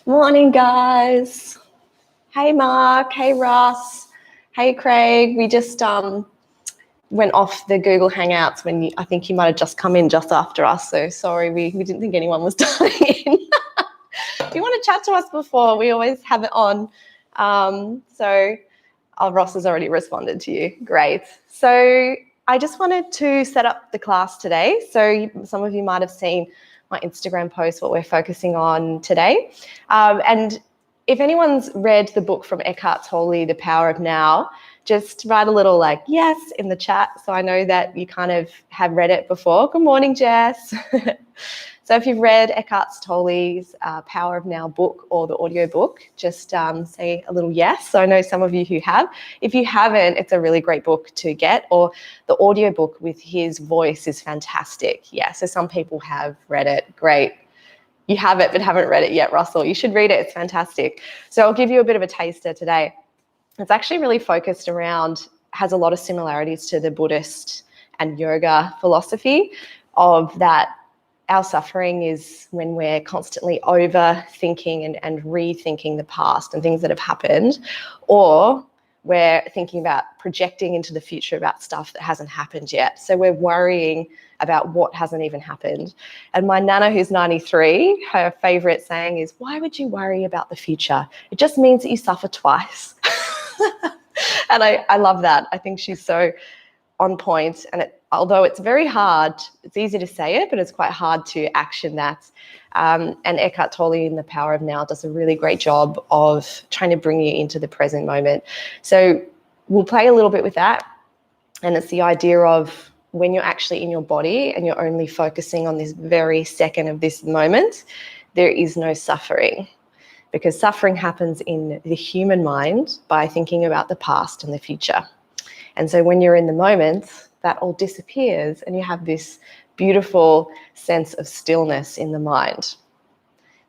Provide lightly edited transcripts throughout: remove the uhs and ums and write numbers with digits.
Morning, guys. Hey, Mark. Hey, Ross. Hey, Craig. We just went off the Google Hangouts when I think you might have just come in just after us. So sorry, we didn't think anyone was dialing in. If you want to chat to us before, we always have it on. Ross has already responded to you. Great. So I just wanted to set up the class today. So some of you might have seen my Instagram post, what we're focusing on today. And if anyone's read the book from Eckhart Tolle, The Power of Now, just write a little yes in the chat so I know that you kind of have read it before. Good morning, Jess. So if you've read Eckhart Tolle's Power of Now book or the audio book, just say a little yes. So I know some of you who have. If you haven't, it's a really great book to get, or the audio book with his voice is fantastic. Yeah, so some people have read it. Great. You have it but haven't read it yet, Russell. You should read it. It's fantastic. So I'll give you a bit of a taster today. It's actually really focused around, has a lot of similarities to the Buddhist and yoga philosophy of that our suffering is when we're constantly overthinking and rethinking the past and things that have happened, or we're thinking about projecting into the future about stuff that hasn't happened yet. So we're worrying about what hasn't even happened. And my Nana, who's 93, her favourite saying is, why would you worry about the future? It just means that you suffer twice. And I love that. I think she's so on point, and although it's very hard, it's easy to say it, but it's quite hard to action that. And Eckhart Tolle in The Power of Now does a really great job of trying to bring you into the present moment. So we'll play a little bit with that, and it's the idea of when you're actually in your body and you're only focusing on this very second of this moment, there is no suffering, because suffering happens in the human mind by thinking about the past and the future. And so when you're in the moment, that all disappears and you have this beautiful sense of stillness in the mind.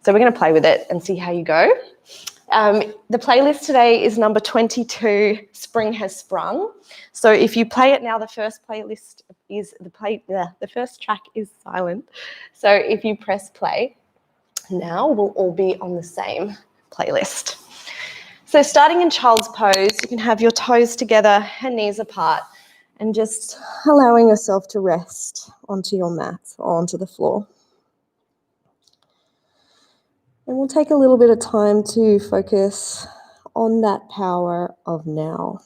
So we're going to play with it and see how you go. The playlist today is number 22, Spring Has Sprung. So if you play it now, the first playlist is the first track is silent. So if you press play now, we'll all be on the same playlist. So starting in child's pose, you can have your toes together and knees apart, and just allowing yourself to rest onto your mat or onto the floor. And we'll take a little bit of time to focus on that power of now.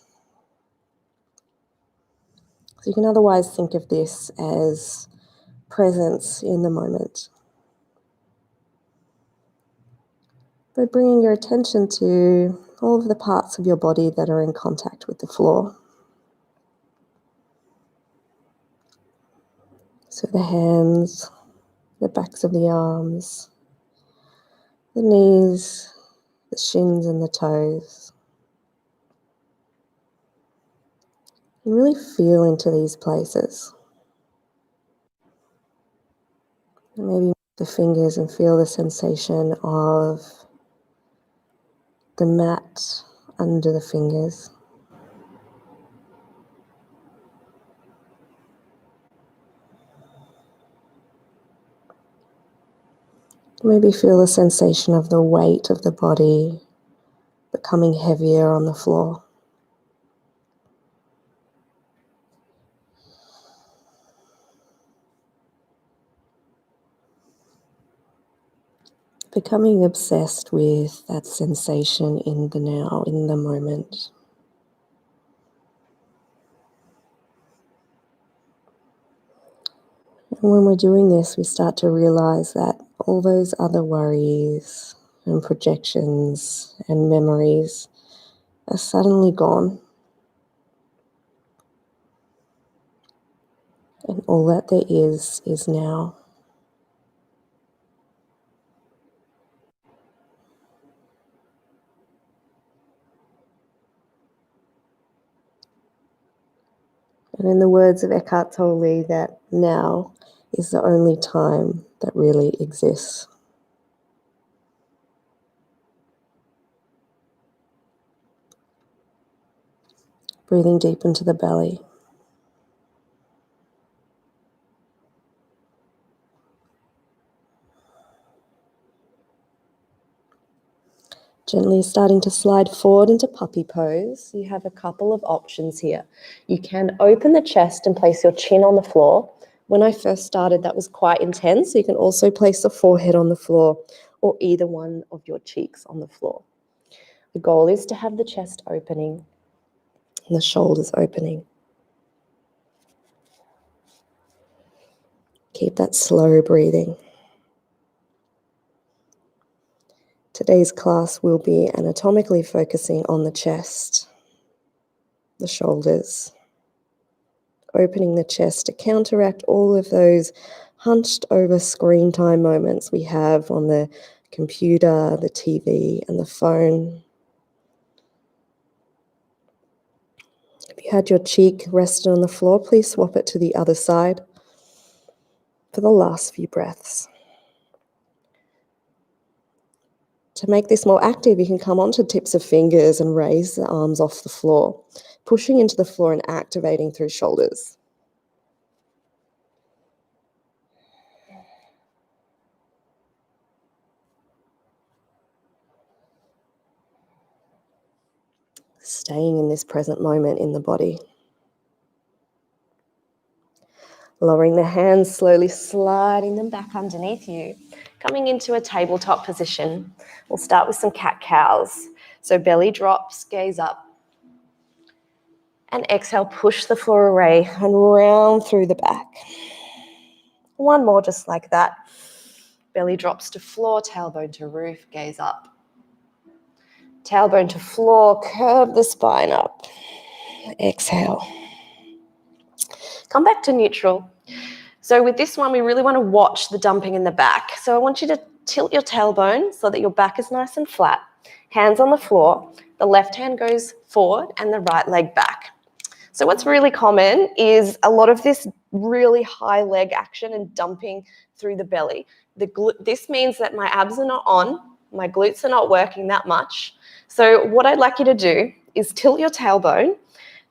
So you can otherwise think of this as presence in the moment. But bringing your attention to all of the parts of your body that are in contact with the floor. So the hands, the backs of the arms, the knees, the shins and the toes. And really feel into these places. And maybe the fingers and feel the sensation of the mat under the fingers. Maybe feel the sensation of the weight of the body becoming heavier on the floor. Becoming obsessed with that sensation in the now, in the moment. And when we're doing this, we start to realize that all those other worries and projections and memories are suddenly gone. And all that there is now. And in the words of Eckhart Tolle, that now is the only time that really exists. Breathing deep into the belly. Gently starting to slide forward into puppy pose. You have a couple of options here. You can open the chest and place your chin on the floor. When I first started, that was quite intense. So you can also place the forehead on the floor or either one of your cheeks on the floor. The goal is to have the chest opening and the shoulders opening. Keep that slow breathing. Today's class will be anatomically focusing on the chest, the shoulders, opening the chest to counteract all of those hunched over screen time moments we have on the computer, the TV, and the phone. If you had your cheek rested on the floor, please swap it to the other side for the last few breaths. To make this more active, you can come onto tips of fingers and raise the arms off the floor, pushing into the floor and activating through shoulders. Staying in this present moment in the body. Lowering the hands, slowly sliding them back underneath you. Coming into a tabletop position. We'll start with some cat-cows. So belly drops, gaze up. And exhale, push the floor away and round through the back. One more just like that. Belly drops to floor, tailbone to roof, gaze up. Tailbone to floor, curve the spine up. Exhale. Come back to neutral. So with this one, we really want to watch the dumping in the back. So I want you to tilt your tailbone so that your back is nice and flat. Hands on the floor. The left hand goes forward and the right leg back. So what's really common is a lot of this really high leg action and dumping through the belly. This means that my abs are not on, my glutes are not working that much. So what I'd like you to do is tilt your tailbone,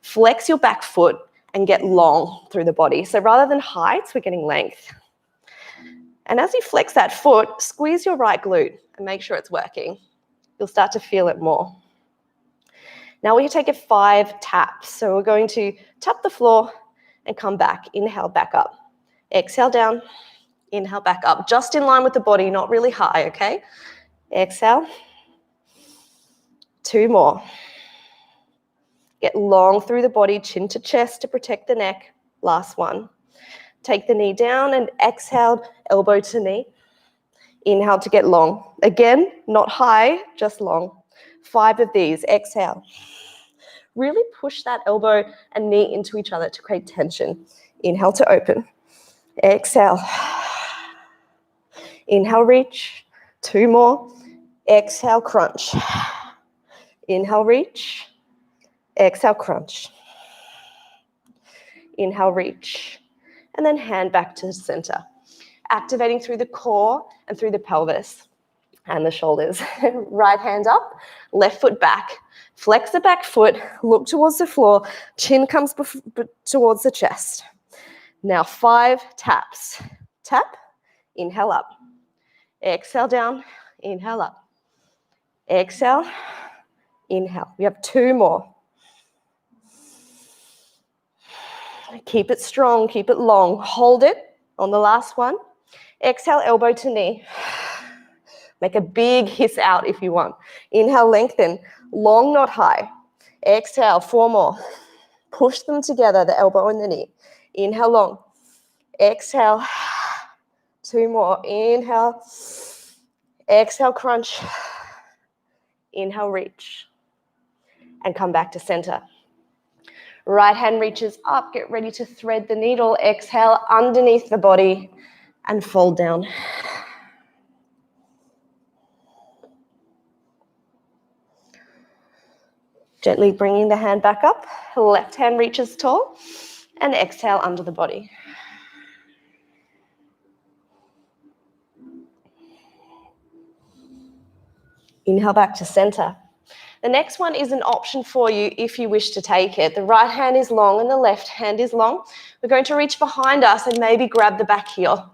flex your back foot, and get long through the body. So rather than heights, we're getting length. And as you flex that foot, squeeze your right glute and make sure it's working. You'll start to feel it more. Now we take 5 taps. So we're going to tap the floor and come back. Inhale, back up. Exhale down. Inhale, back up. Just in line with the body, not really high, okay? Exhale. 2 more. Get long through the body, chin to chest to protect the neck. Last one. Take the knee down and exhale, elbow to knee. Inhale to get long. Again, not high, just long. 5 of these. Exhale. Really push that elbow and knee into each other to create tension. Inhale to open. Exhale. Inhale, reach. 2 more. Exhale, crunch. Inhale, reach. Exhale, crunch. Inhale, reach. And then hand back to the center. Activating through the core and through the pelvis and the shoulders. Right hand up, left foot back. Flex the back foot, look towards the floor, chin comes towards the chest. Now 5 taps. Tap, inhale up. Exhale down, inhale up. Exhale, inhale. We have 2 more. Keep it strong, keep it long. Hold it on the last one. Exhale, elbow to knee. Make a big hiss out if you want. Inhale, lengthen. Long, not high. Exhale, 4 more. Push them together, the elbow and the knee. Inhale, long. Exhale, 2 more. Inhale. Exhale, crunch. Inhale, reach. And come back to center. Right hand reaches up. Get ready to thread the needle. Exhale underneath the body and fold down. Gently bringing the hand back up. Left hand reaches tall. And exhale under the body. Inhale back to center. The next one is an option for you if you wish to take it. The right hand is long and the left hand is long. We're going to reach behind us and maybe grab the back heel.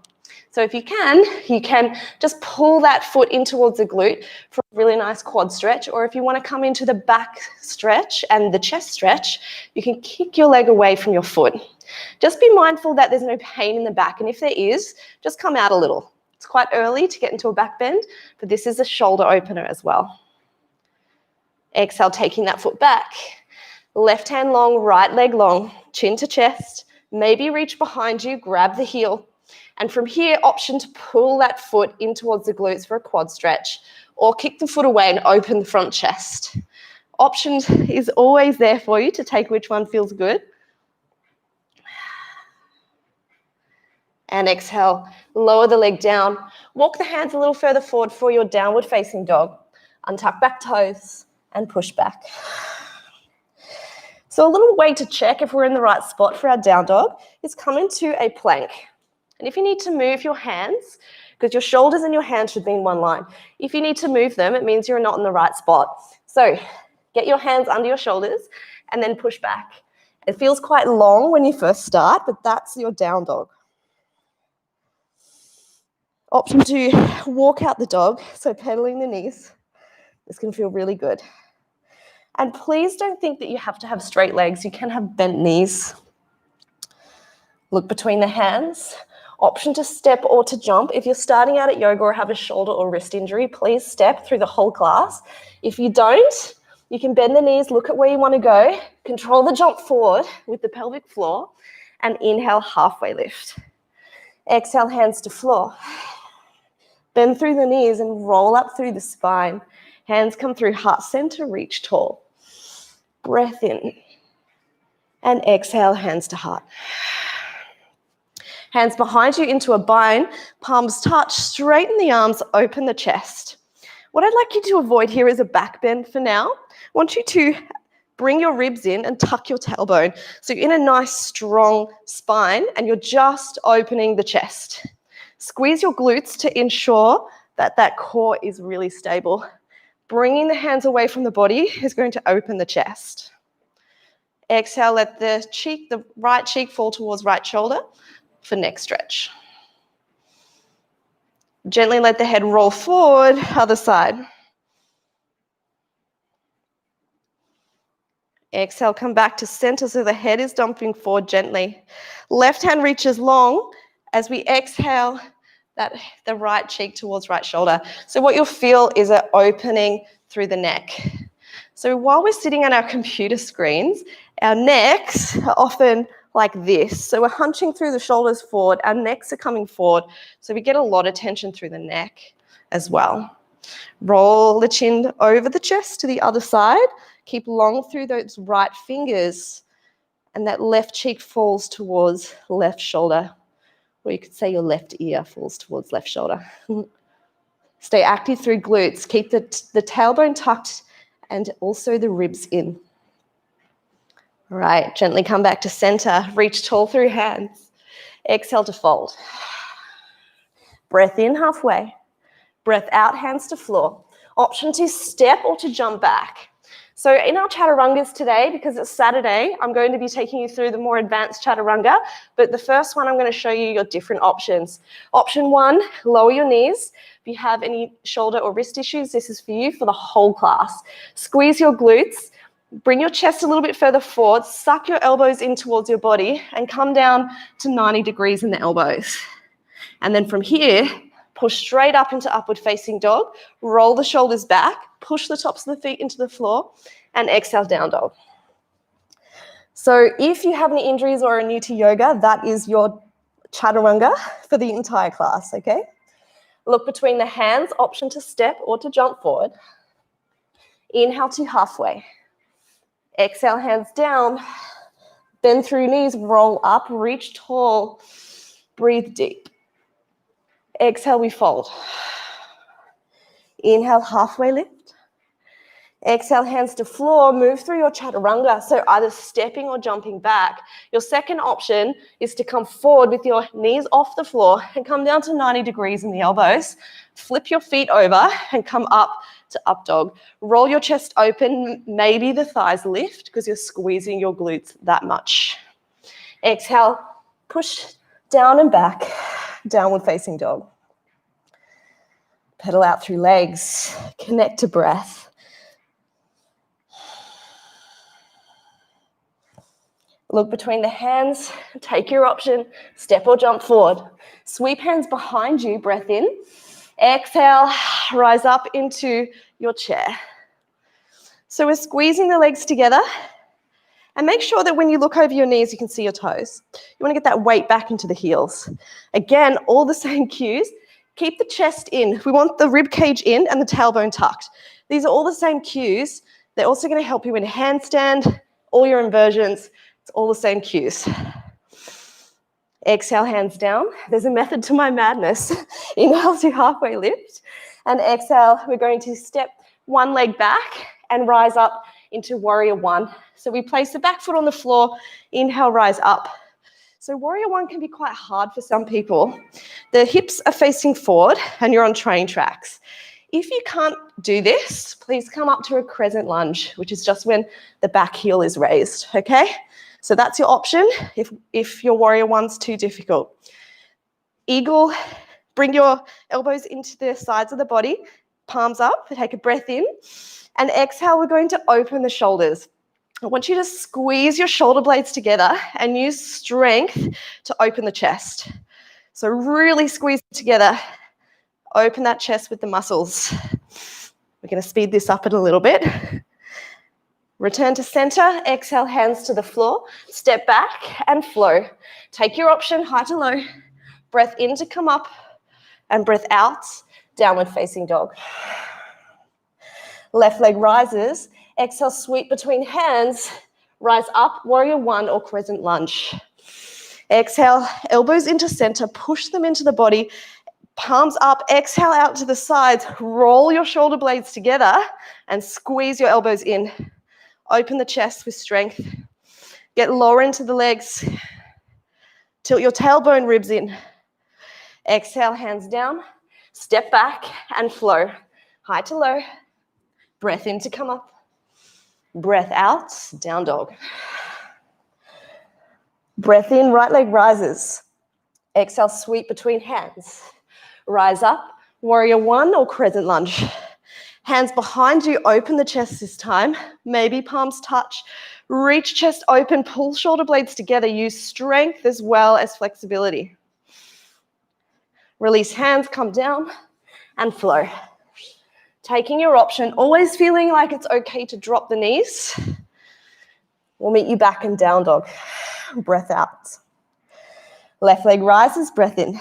So if you can just pull that foot in towards the glute for a really nice quad stretch, or if you want to come into the back stretch and the chest stretch, you can kick your leg away from your foot. Just be mindful that there's no pain in the back, and if there is, just come out a little. It's quite early to get into a back bend, but this is a shoulder opener as well. Exhale, taking that foot back. Left hand long, right leg long, chin to chest. Maybe reach behind you, grab the heel. And from here, option to pull that foot in towards the glutes for a quad stretch, or kick the foot away and open the front chest. Option is always there for you to take which one feels good. And exhale, lower the leg down. Walk the hands a little further forward for your downward facing dog. Untuck back toes and push back. So a little way to check if we're in the right spot for our down dog is come into a plank. And if you need to move your hands, because your shoulders and your hands should be in one line, if you need to move them, it means you're not in the right spot. So get your hands under your shoulders and then push back. It feels quite long when you first start, but that's your down dog. Option to walk out the dog, so pedaling the knees. This can feel really good. And please don't think that you have to have straight legs. You can have bent knees. Look between the hands. Option to step or to jump. If you're starting out at yoga or have a shoulder or wrist injury, please step through the whole class. If you don't, you can bend the knees, look at where you want to go, control the jump forward with the pelvic floor, and inhale, halfway lift. Exhale, hands to floor. Bend through the knees and roll up through the spine. Hands come through heart center, reach tall. Breath in. And exhale, hands to heart. Hands behind you into a bind, palms touch, straighten the arms, open the chest. What I'd like you to avoid here is a back bend for now. I want you to bring your ribs in and tuck your tailbone. So you're in a nice strong spine and you're just opening the chest. Squeeze your glutes to ensure that that core is really stable. Bringing the hands away from the body is going to open the chest. Exhale, let the right cheek fall towards right shoulder for neck stretch. Gently let the head roll forward, other side. Exhale, come back to center so the head is dumping forward gently. Left hand reaches long as we exhale, the right cheek towards right shoulder. So what you'll feel is an opening through the neck. So while we're sitting on our computer screens, our necks are often like this. So we're hunching through the shoulders forward, our necks are coming forward, so we get a lot of tension through the neck as well. Roll the chin over the chest to the other side. Keep long through those right fingers, and that left cheek falls towards left shoulder. Or you could say your left ear falls towards left shoulder. Stay active through glutes. Keep the tailbone tucked and also the ribs in. All right, gently come back to center. Reach tall through hands. Exhale to fold. Breath in halfway. Breath out, hands to floor. Option to step or to jump back. So in our chaturangas today, because it's Saturday, I'm going to be taking you through the more advanced chaturanga, but the first one I'm going to show you your different options. Option 1, lower your knees. If you have any shoulder or wrist issues, this is for you for the whole class. Squeeze your glutes. Bring your chest a little bit further forward, suck your elbows in towards your body, and come down to 90 degrees in the elbows. And then from here, push straight up into upward facing dog, roll the shoulders back, push the tops of the feet into the floor, and exhale, down dog. So if you have any injuries or are new to yoga, that is your chaturanga for the entire class, okay? Look between the hands, option to step or to jump forward. Inhale to halfway. Exhale, hands down. Bend through knees, roll up, reach tall. Breathe deep. Exhale, we fold. Inhale, halfway lift. Exhale, hands to floor, move through your chaturanga, so either stepping or jumping back. Your second option is to come forward with your knees off the floor and come down to 90 degrees in the elbows. Flip your feet over and come up to up dog. Roll your chest open, maybe the thighs lift because you're squeezing your glutes that much. Exhale, push down and back. Downward facing dog. Pedal out through legs. Connect to breath. Look between the hands. Take your option. Step or jump forward. Sweep hands behind you. Breath in. Exhale. Rise up into your chair. So we're squeezing the legs together. And make sure that when you look over your knees, you can see your toes. You want to get that weight back into the heels. Again, all the same cues. Keep the chest in. We want the rib cage in and the tailbone tucked. These are all the same cues. They're also going to help you in a handstand, all your inversions. It's all the same cues. Exhale, hands down. There's a method to my madness. Inhale to halfway lift. And exhale, we're going to step one leg back and rise up into warrior one. So we place the back foot on the floor, inhale, rise up. So warrior one can be quite hard for some people. The hips are facing forward and you're on train tracks. If you can't do this, please come up to a crescent lunge, which is just when the back heel is raised, okay? So that's your option if your warrior one's too difficult. Eagle, bring your elbows into the sides of the body, palms up, take a breath in. And exhale, we're going to open the shoulders. I want you to squeeze your shoulder blades together and use strength to open the chest. So really squeeze it together. Open that chest with the muscles. We're going to speed this up a little bit. Return to center. Exhale, hands to the floor. Step back and flow. Take your option, high to low. Breath in to come up and breath out, downward facing dog. Left leg rises. Exhale, sweep between hands. Rise up, warrior one or crescent lunge. Exhale, elbows into center. Push them into the body. Palms up. Exhale out to the sides. Roll your shoulder blades together and squeeze your elbows in. Open the chest with strength. Get lower into the legs. Tilt your tailbone ribs in. Exhale, hands down. Step back and flow. High to low. Breath in to come up. Breath out, down dog. Breath in, right leg rises. Exhale, sweep between hands. Rise up, warrior one or crescent lunge. Hands behind you, open the chest this time. Maybe palms touch. Reach chest open, pull shoulder blades together. Use strength as well as flexibility. Release hands, come down and flow. Taking your option, always feeling like it's okay to drop the knees. We'll meet you back in down dog. Breath out. Left leg rises, breath in.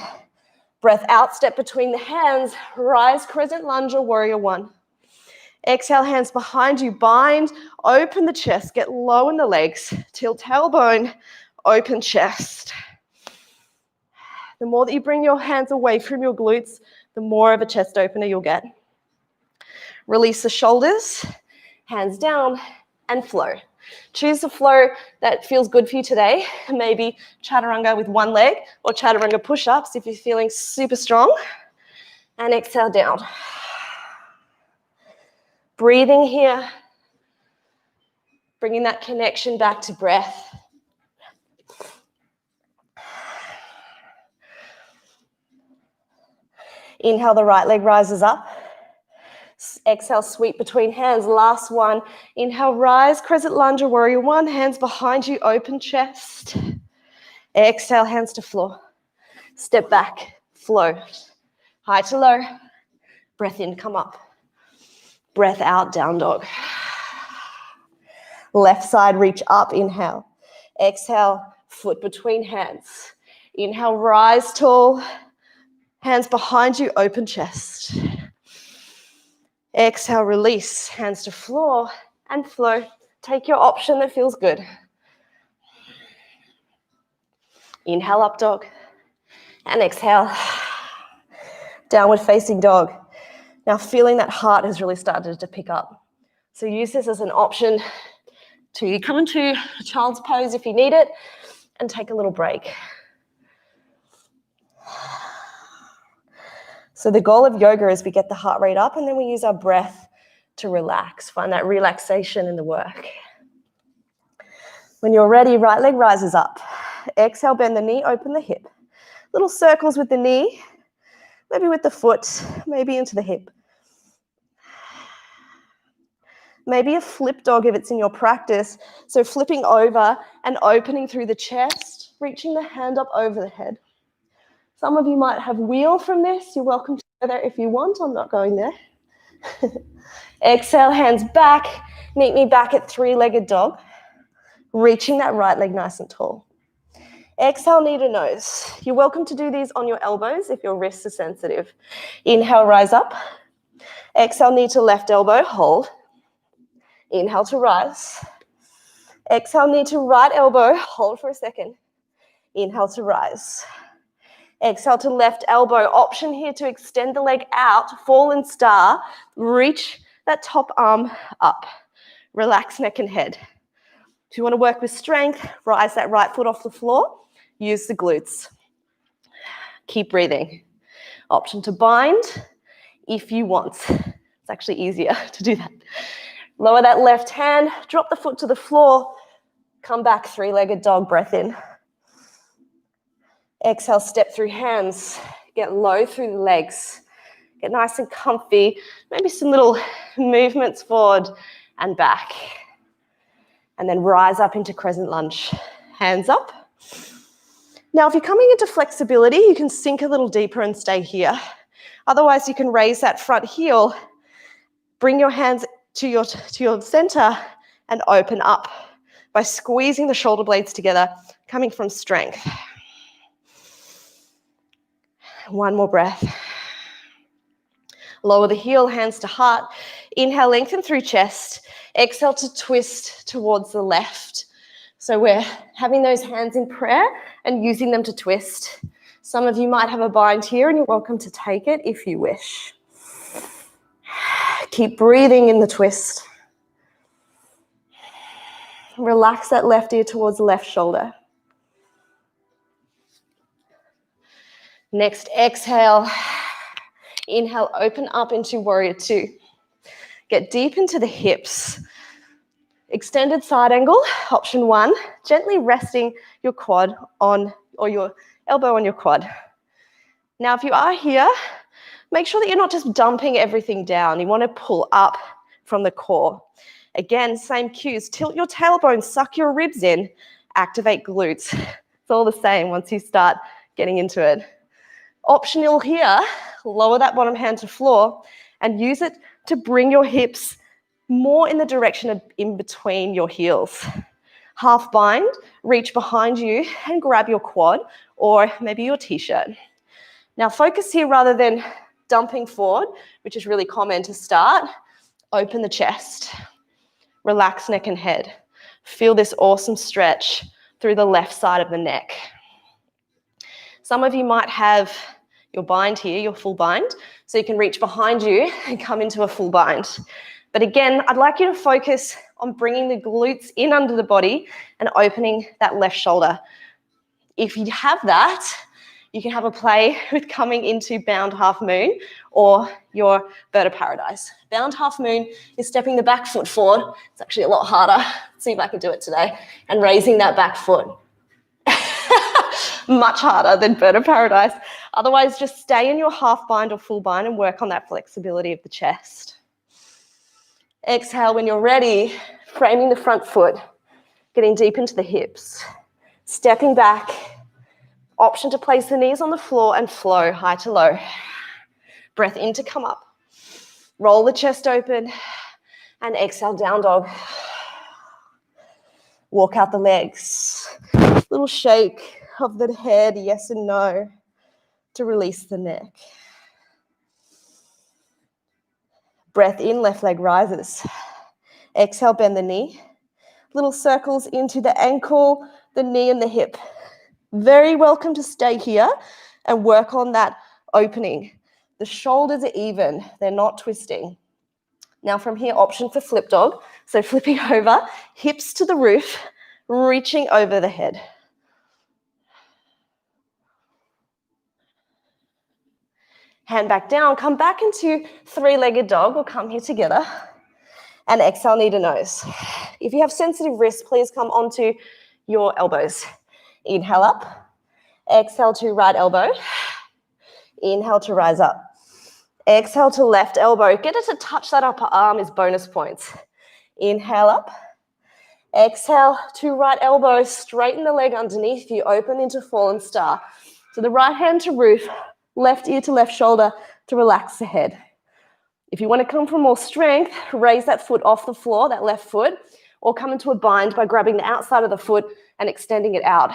Breath out, step between the hands. Rise, crescent lunge or warrior one. Exhale, hands behind you. Bind, open the chest, get low in the legs. Tilt tailbone, open chest. The more that you bring your hands away from your glutes, the more of a chest opener you'll get. Release the shoulders, hands down, and flow. Choose a flow that feels good for you today. Maybe chaturanga with one leg or chaturanga push-ups if you're feeling super strong. And exhale down. Breathing here. Bringing that connection back to breath. Inhale, the right leg rises up. Exhale, sweep between hands. Last one. Inhale, rise, crescent lunge or warrior one. Hands behind you, open chest. Exhale, hands to floor. Step back, flow. High to low. Breath in, come up. Breath out, down dog. Left side, reach up, inhale. Exhale, foot between hands. Inhale, rise tall. Hands behind you, open chest. Exhale, release, hands to floor and flow. Take your option that feels good. Inhale, up dog. And exhale, downward facing dog. Now feeling that heart has really started to pick up. So use this as an option to come into a child's pose if you need it and take a little break. So the goal of yoga is we get the heart rate up and then we use our breath to relax, find that relaxation in the work. When you're ready, right leg rises up. Exhale, bend the knee, open the hip. Little circles with the knee, maybe with the foot, maybe into the hip. Maybe a flip dog if it's in your practice. So flipping over and opening through the chest, reaching the hand up over the head. Some of you might have wheel from this. You're welcome to go there if you want. I'm not going there. Exhale, hands back. Meet me back at three-legged dog. Reaching that right leg nice and tall. Exhale, knee to nose. You're welcome to do these on your elbows if your wrists are sensitive. Inhale, rise up. Exhale, knee to left elbow, hold. Inhale to rise. Exhale, knee to right elbow, hold for a second. Inhale to rise. Exhale to left elbow. Option here to extend the leg out, fallen star. Reach that top arm up. Relax neck and head. If you want to work with strength, rise that right foot off the floor. Use the glutes. Keep breathing. Option to bind if you want. It's actually easier to do that. Lower that left hand, drop the foot to the floor. Come back, three-legged dog, breath in. Exhale, step through hands. Get low through the legs. Get nice and comfy. Maybe some little movements forward and back. And then rise up into crescent lunge. Hands up. Now, if you're coming into flexibility, you can sink a little deeper and stay here. Otherwise, you can raise that front heel, bring your hands to your center, and open up by squeezing the shoulder blades together, coming from strength. One more breath. Lower the heel, hands to heart. Inhale, lengthen through chest. Exhale to twist towards the left. So we're having those hands in prayer and using them to twist. Some of you might have a bind here and you're welcome to take it if you wish. Keep breathing in the twist. Relax that left ear towards the left shoulder. Next, exhale. Inhale, open up into warrior two. Get deep into the hips. Extended side angle, option one, gently resting your quad on, or your elbow on your quad. Now, if you are here, make sure that you're not just dumping everything down. You want to pull up from the core. Again, same cues. Tilt your tailbone, suck your ribs in, activate glutes. It's all the same once you start getting into it. Optional here, lower that bottom hand to floor and use it to bring your hips more in the direction of in between your heels. Half bind, reach behind you and grab your quad or maybe your t-shirt. Now focus here rather than dumping forward, which is really common to start. Open the chest, relax neck and head. Feel this awesome stretch through the left side of the neck. Some of you might have your bind here, your full bind, so you can reach behind you and come into a full bind. But again, I'd like you to focus on bringing the glutes in under the body and opening that left shoulder. If you have that, you can have a play with coming into bound half moon or your bird of paradise. Bound half moon is stepping the back foot forward. It's actually a lot harder. Let's see if I can do it today. And raising that back foot. Much harder than bird of paradise. Otherwise, just stay in your half bind or full bind and work on that flexibility of the chest. Exhale when you're ready, framing the front foot, getting deep into the hips, stepping back. Option to place the knees on the floor and flow high to low. Breath in to come up. Roll the chest open and exhale, down dog. Walk out the legs. Little shake of the head, yes and no, to release the neck. Breath in, left leg rises. Exhale, bend the knee. Little circles into the ankle, the knee and the hip. Very welcome to stay here and work on that opening. The shoulders are even, they're not twisting. Now from here, option for flip dog. So flipping over, hips to the roof, reaching over the head. Hand back down, come back into three-legged dog. We'll come here together. And exhale, knee to nose. If you have sensitive wrists, please come onto your elbows. Inhale up. Exhale to right elbow. Inhale to rise up. Exhale to left elbow. Get it to touch that upper arm is bonus points. Inhale up. Exhale to right elbow. Straighten the leg underneath you. Open into fallen star. So the right hand to roof, left ear to left shoulder to relax the head. If you want to come for more strength, raise that foot off the floor, that left foot, or come into a bind by grabbing the outside of the foot and extending it out.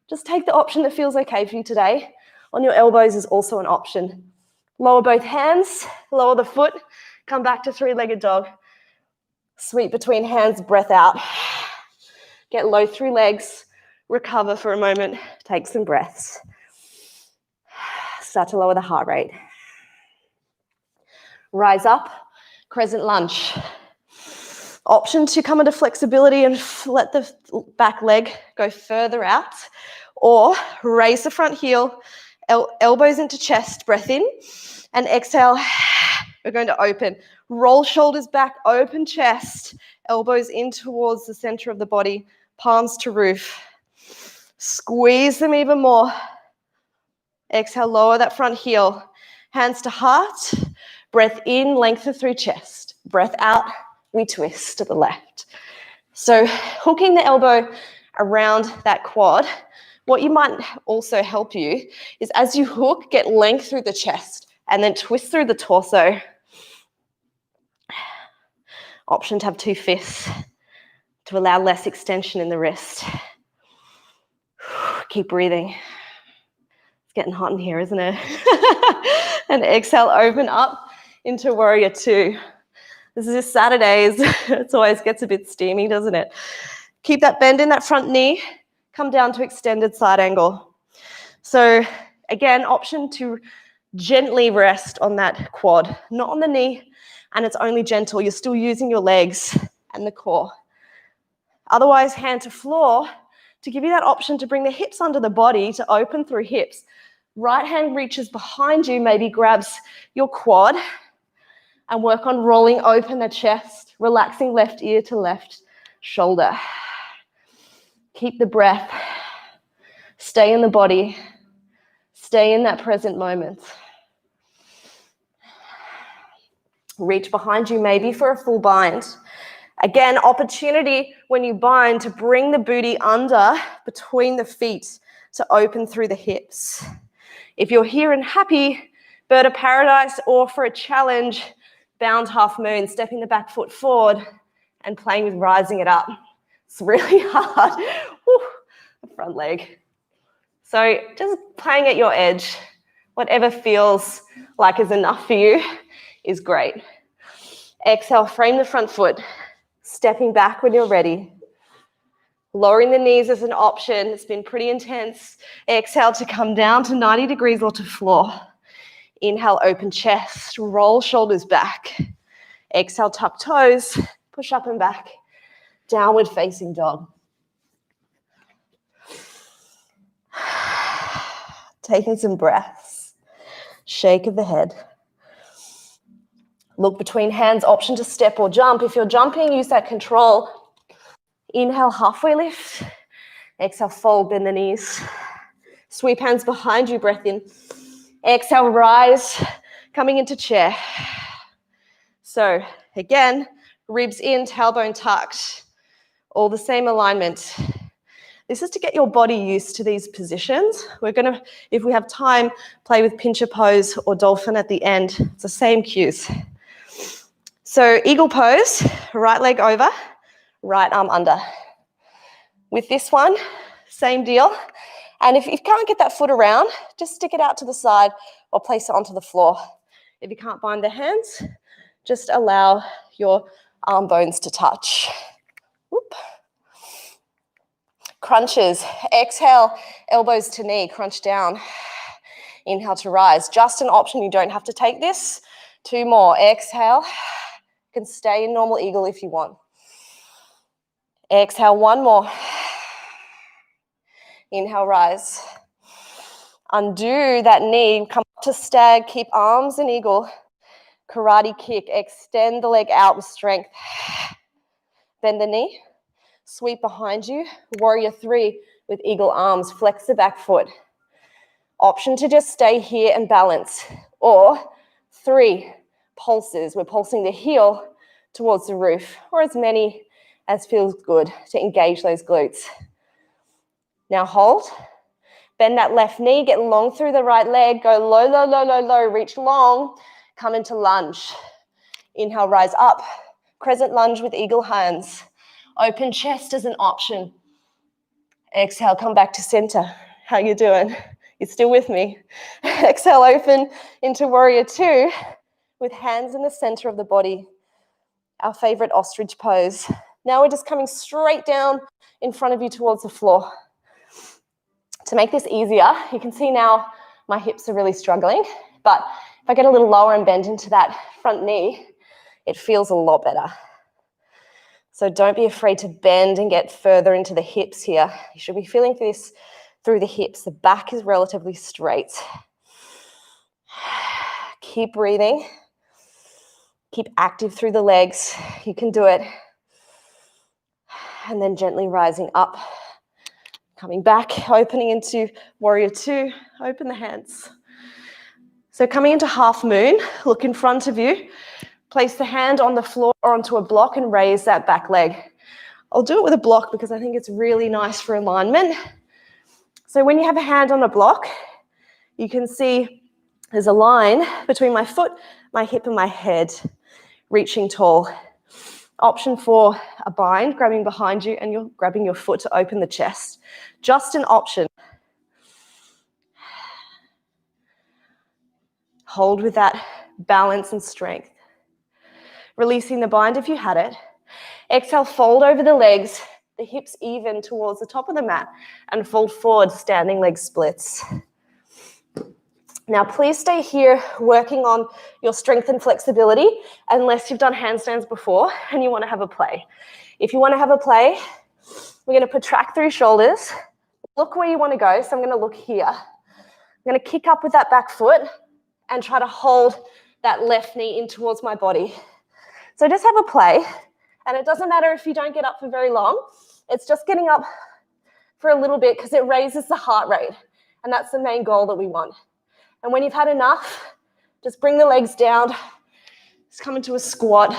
Just take the option that feels okay for you today. On your elbows is also an option. Lower both hands, lower the foot, come back to three-legged dog. Sweep between hands, breath out. Get low through legs, recover for a moment, take some breaths. Start to lower the heart rate. Rise up, crescent lunge. Option to come into flexibility and let the back leg go further out, or raise the front heel, elbows into chest, breath in, and exhale. We're going to open. Roll shoulders back, open chest, elbows in towards the center of the body, palms to roof. Squeeze them even more. Exhale, lower that front heel. Hands to heart. Breath in, lengthen through chest. Breath out, we twist to the left. So hooking the elbow around that quad, what you might also help you is as you hook, get length through the chest and then twist through the torso. Option to have two fists to allow less extension in the wrist. Keep breathing. It's getting hot in here, isn't it? And exhale, open up into warrior two. This is just Saturdays. It always gets a bit steamy, doesn't it? Keep that bend in that front knee. Come down to extended side angle. So again, option to gently rest on that quad, not on the knee, and it's only gentle. You're still using your legs and the core. Otherwise, hand to floor to give you that option to bring the hips under the body to open through hips. Right hand reaches behind you, maybe grabs your quad, and work on rolling open the chest, relaxing left ear to left shoulder. Keep the breath. Stay in the body. Stay in that present moment. Reach behind you maybe for a full bind. Again, opportunity when you bind to bring the booty under between the feet to open through the hips. If you're here and happy, bird of paradise, or for a challenge, bound half moon, stepping the back foot forward and playing with rising it up. It's really hard. Whew, the front leg. So just playing at your edge, whatever feels like is enough for you is great. Exhale, frame the front foot, stepping back when you're ready. Lowering the knees is an option. It's been pretty intense. Exhale to come down to 90 degrees or to floor. Inhale, open chest, roll shoulders back. Exhale, tuck toes, push up and back. Downward facing dog. Taking some breaths. Shake of the head. Look between hands, option to step or jump. If you're jumping, use that control. Inhale, halfway lift. Exhale, fold, bend the knees. Sweep hands behind you, breath in. Exhale, rise, coming into chair. So again, ribs in, tailbone tucked. All the same alignment. This is to get your body used to these positions. We're going to, if we have time, play with pincher pose or dolphin at the end. It's the same cues. So eagle pose, right leg over, right arm under. With this one, same deal. And if you can't get that foot around, just stick it out to the side or place it onto the floor. If you can't bind the hands, just allow your arm bones to touch. Whoop. Crunches. Exhale, elbows to knee, crunch down. Inhale to rise. Just an option. You don't have to take this. 2 more. Exhale. You can stay in normal eagle if you want. Exhale, 1 more. Inhale, rise. Undo that knee. Come up to stag. Keep arms in eagle. Karate kick. Extend the leg out with strength. Bend the knee. Sweep behind you. Warrior 3 with eagle arms. Flex the back foot. Option to just stay here and balance. Or 3 pulses. We're pulsing the heel towards the roof, or as many as feels good to engage those glutes. Now hold. Bend that left knee, get long through the right leg, go low, low, low, low, low, reach long, come into lunge. Inhale, rise up, crescent lunge with eagle hands. Open chest as an option. Exhale, come back to center. How you doing? You still with me? Exhale, open into warrior 2 with hands in the center of the body. Our favorite ostrich pose. Now we're just coming straight down in front of you towards the floor. To make this easier, you can see now my hips are really struggling, but if I get a little lower and bend into that front knee, it feels a lot better. So don't be afraid to bend and get further into the hips here. You should be feeling this through the hips. The back is relatively straight. Keep breathing. Keep active through the legs. You can do it. And then gently rising up. Coming back, opening into warrior 2. Open the hands. So coming into half moon, look in front of you. Place the hand on the floor or onto a block and raise that back leg. I'll do it with a block because I think it's really nice for alignment. So when you have a hand on a block, you can see there's a line between my foot, my hip, and my head, reaching tall. Option for a bind, grabbing behind you, and you're grabbing your foot to open the chest. Just an option. Hold with that balance and strength. Releasing the bind if you had it. Exhale, fold over the legs, the hips even towards the top of the mat, and fold forward, standing leg splits. Now, please stay here working on your strength and flexibility unless you've done handstands before and you want to have a play. If you want to have a play, we're going to protract through shoulders. Look where you want to go. So I'm going to look here. I'm going to kick up with that back foot and try to hold that left knee in towards my body. So just have a play. And it doesn't matter if you don't get up for very long. It's just getting up for a little bit because it raises the heart rate. And that's the main goal that we want. And when you've had enough, just bring the legs down. Just come into a squat,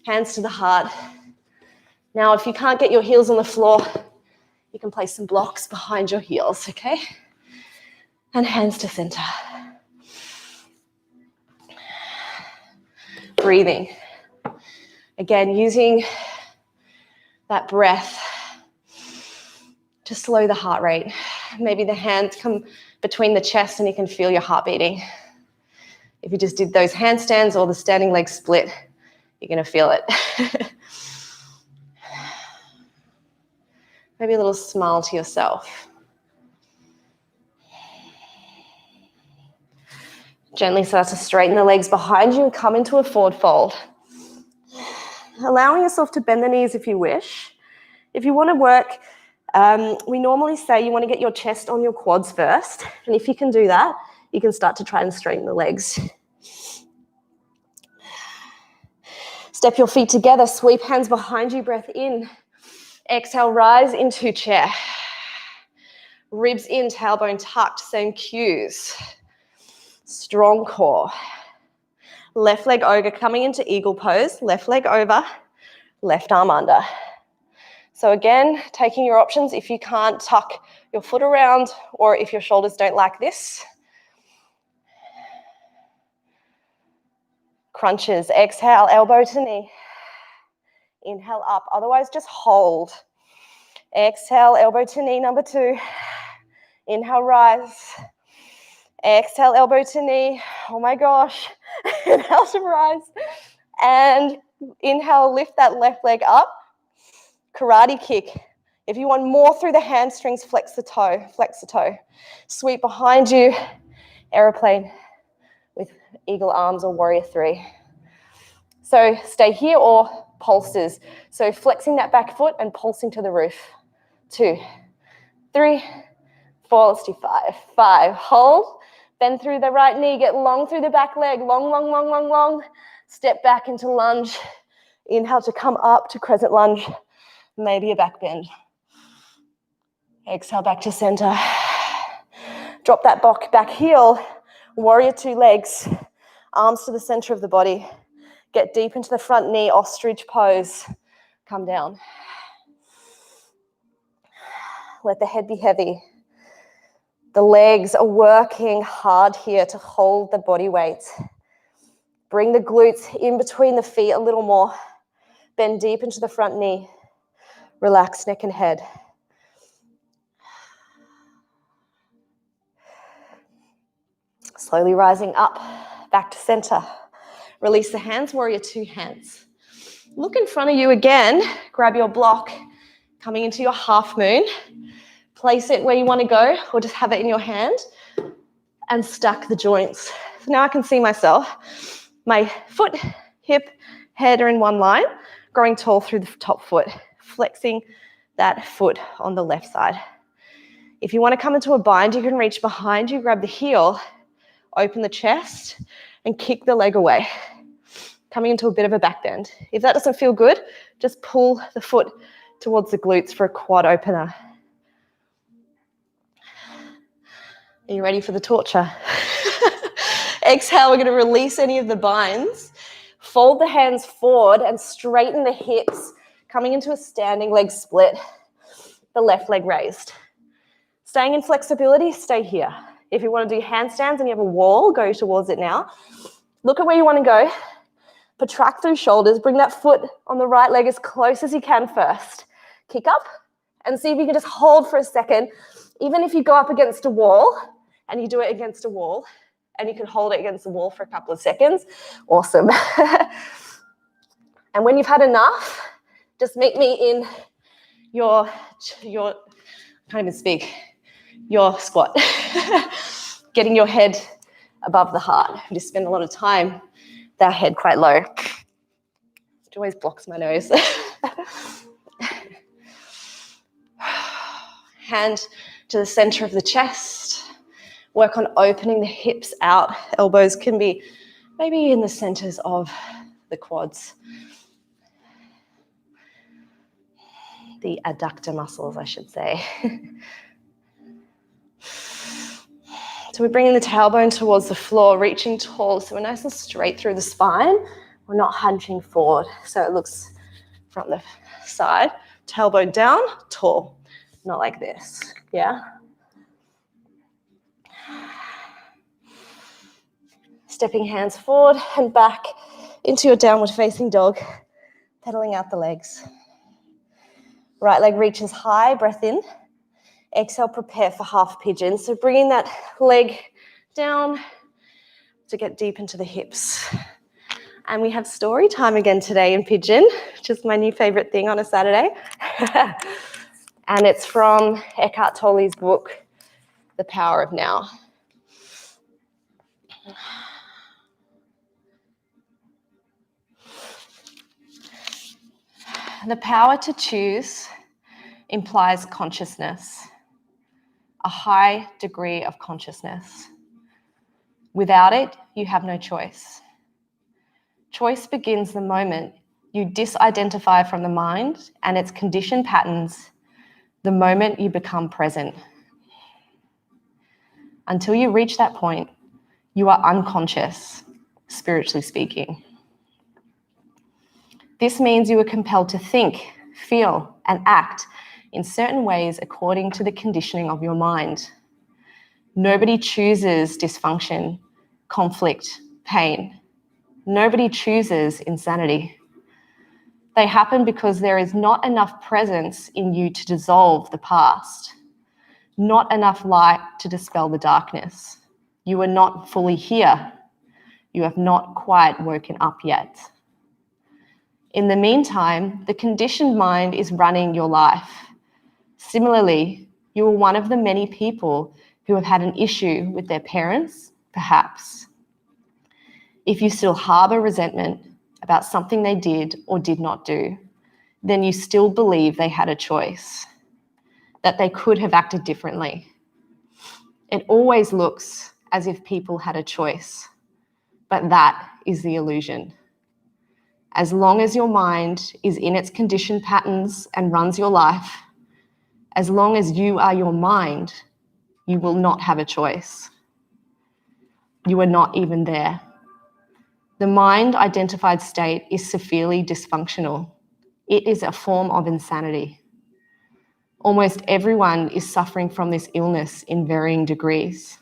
hands to the heart. Now, if you can't get your heels on the floor, you can place some blocks behind your heels, okay? And hands to center. Breathing. Again, using that breath to slow the heart rate. Maybe the hands come between the chest and you can feel your heart beating. If you just did those handstands or the standing leg split, you're going to feel it. Maybe a little smile to yourself. Gently start to straighten the legs behind you and come into a forward fold. Allowing yourself to bend the knees if you wish. If you want to work, we normally say you want to get your chest on your quads first. And if you can do that, you can start to try and straighten the legs. Step your feet together, sweep hands behind you, breath in. Exhale, rise into chair. Ribs in, tailbone tucked, same cues. Strong core. Left leg over, coming into eagle pose. Left leg over, left arm under. So again, taking your options if you can't tuck your foot around or if your shoulders don't like this. Crunches. Exhale, elbow to knee. Inhale up, otherwise just hold. Exhale, elbow to knee, number 2. Inhale, rise. Exhale, elbow to knee. Oh my gosh. Inhale to rise. And inhale, lift that left leg up. Karate kick. If you want more through the hamstrings, flex the toe, flex the toe. Sweep behind you, aeroplane with eagle arms or warrior 3. So stay here or pulses. So flexing that back foot and pulsing to the roof. 2, 3, 4, let's do 5. 5, hold, bend through the right knee, get long through the back leg, long, long, long, long, long. Step back into lunge. Inhale to come up to crescent lunge, maybe a back bend. Exhale back to center. Drop that back heel. Warrior two legs. Arms to the center of the body. Get deep into the front knee, ostrich pose. Come down. Let the head be heavy. The legs are working hard here to hold the body weight. Bring the glutes in between the feet a little more. Bend deep into the front knee. Relax neck and head. Slowly rising up, back to center. Release the hands, warrior two hands. Look in front of you again. Grab your block, coming into your half moon. Place it where you want to go, or just have it in your hand and stack the joints. So now I can see myself. My foot, hip, head are in one line, growing tall through the top foot, flexing that foot on the left side. If you want to come into a bind, you can reach behind you, grab the heel, open the chest, and kick the leg away, coming into a bit of a back bend. If that doesn't feel good, just pull the foot towards the glutes for a quad opener. Are you ready for the torture? Exhale, we're going to release any of the binds. Fold the hands forward and straighten the hips, coming into a standing leg split, the left leg raised. Staying in flexibility, stay here. If you want to do handstands and you have a wall, go towards it now. Look at where you want to go. Protract through shoulders. Bring that foot on the right leg as close as you can first. Kick up and see if you can just hold for a second. Even if you go up against a wall and you do it against a wall and you can hold it against the wall for a couple of seconds, awesome. And when you've had enough, just meet me in your I can't even speak, your squat. Getting your head above the heart. We just spend a lot of time with our head quite low. It always blocks my nose. Hand to the center of the chest. Work on opening the hips out. Elbows can be maybe in the centers of the quads. The adductor muscles, I should say. So we're bringing the tailbone towards the floor, reaching tall, so we're nice and straight through the spine. We're not hunching forward, so it looks from the side. Tailbone down, tall, not like this, yeah? Stepping hands forward and back into your downward facing dog, pedaling out the legs. Right leg reaches high, breath in. Exhale, prepare for half pigeon. So bringing that leg down to get deep into the hips. And we have story time again today in pigeon, which is my new favorite thing on a Saturday. And it's from Eckhart Tolle's book, The Power of Now. The power to choose implies consciousness. A high degree of consciousness. Without it, you have no choice. Choice begins the moment you disidentify from the mind and its conditioned patterns, the moment you become present. Until you reach that point, you are unconscious, spiritually speaking. This means you are compelled to think, feel, and act in certain ways according to the conditioning of your mind. Nobody chooses dysfunction, conflict, pain. Nobody chooses insanity. They happen because there is not enough presence in you to dissolve the past, not enough light to dispel the darkness. You are not fully here. You have not quite woken up yet. In the meantime, the conditioned mind is running your life. Similarly, you are one of the many people who have had an issue with their parents, perhaps. If you still harbor resentment about something they did or did not do, then you still believe they had a choice, that they could have acted differently. It always looks as if people had a choice, but that is the illusion. As long as your mind is in its conditioned patterns and runs your life, As long as you are your mind, you will not have a choice. You are not even there. The mind-identified state is severely dysfunctional. It is a form of insanity. Almost everyone is suffering from this illness in varying degrees.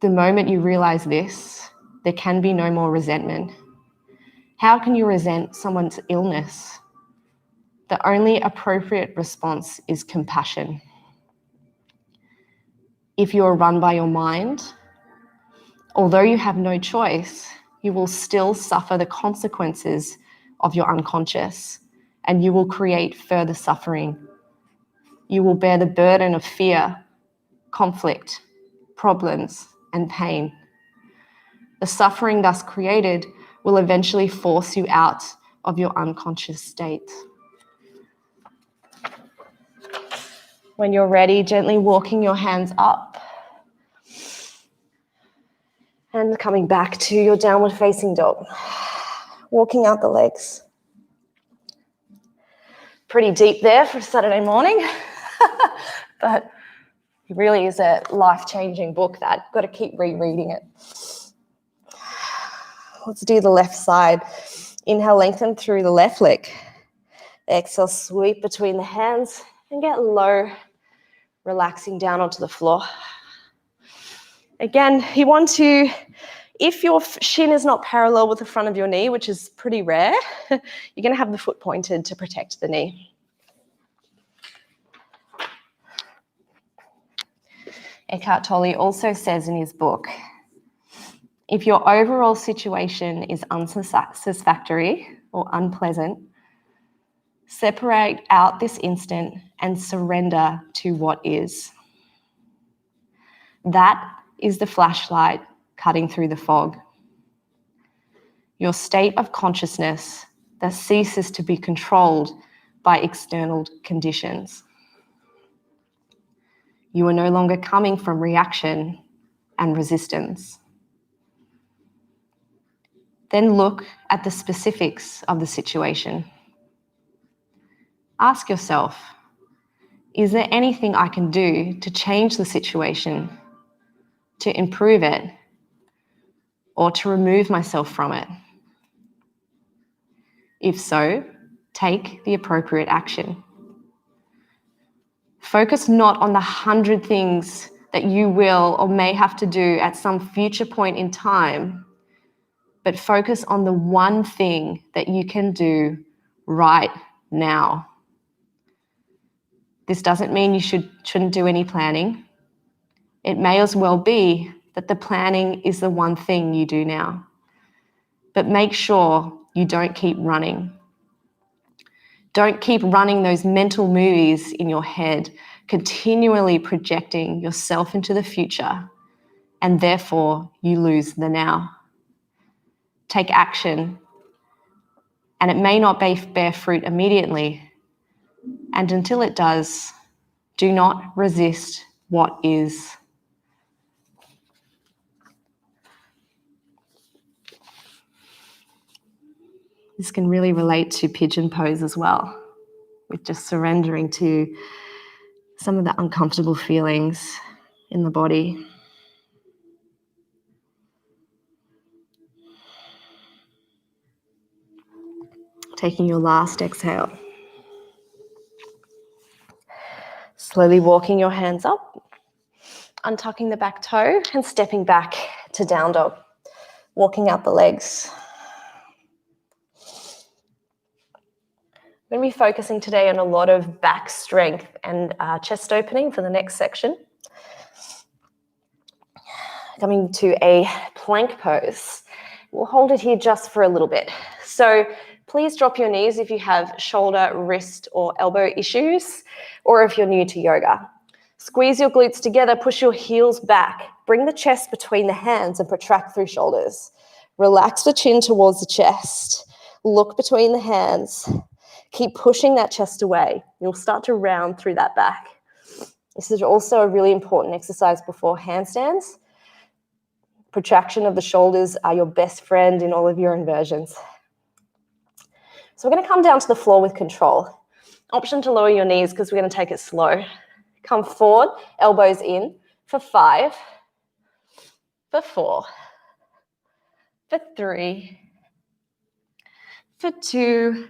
The moment you realize this, there can be no more resentment. How can you resent someone's illness? The only appropriate response is compassion. If you are run by your mind, although you have no choice, you will still suffer the consequences of your unconscious, and you will create further suffering. You will bear the burden of fear, conflict, problems, and pain. The suffering thus created will eventually force you out of your unconscious state. When you're ready, gently walking your hands up and coming back to your downward facing dog. Walking out the legs. Pretty deep there for a Saturday morning, but it really is a life-changing book that I've got to keep rereading it. Let's do the left side. Inhale, lengthen through the left leg. Exhale, sweep between the hands and get low, relaxing down onto the floor. Again, you want to, if your shin is not parallel with the front of your knee, which is pretty rare, you're going to have the foot pointed to protect the knee. Eckhart Tolle also says in his book, if your overall situation is unsatisfactory or unpleasant, separate out this instant and surrender to what is. That is the flashlight cutting through the fog. Your state of consciousness that ceases to be controlled by external conditions. You are no longer coming from reaction and resistance. Then look at the specifics of the situation. Ask yourself, is there anything I can do to change the situation, to improve it, or to remove myself from it? If so, take the appropriate action. Focus not on the 100 things that you will or may have to do at some future point in time, but focus on the one thing that you can do right now. This doesn't mean you shouldn't do any planning. It may as well be that the planning is the one thing you do now. But make sure you don't keep running. Don't keep running those mental movies in your head, continually projecting yourself into the future, and therefore you lose the now. Take action, and it may not bear fruit immediately. And until it does, do not resist what is. This can really relate to pigeon pose as well, with just surrendering to some of the uncomfortable feelings in the body. Taking your last exhale. Slowly walking your hands up, untucking the back toe and stepping back to down dog. Walking out the legs. I'm going to be focusing today on a lot of back strength and chest opening for the next section. Coming to a plank pose. We'll hold it here just for a little bit. So please drop your knees if you have shoulder, wrist, or elbow issues, or if you're new to yoga. Squeeze your glutes together, push your heels back. Bring the chest between the hands and protract through shoulders. Relax the chin towards the chest. Look between the hands. Keep pushing that chest away. You'll start to round through that back. This is also a really important exercise before handstands. Protraction of the shoulders are your best friend in all of your inversions. So we're going to come down to the floor with control. Option to lower your knees because we're going to take it slow. Come forward, elbows in for 5, for 4, for 3, for 2,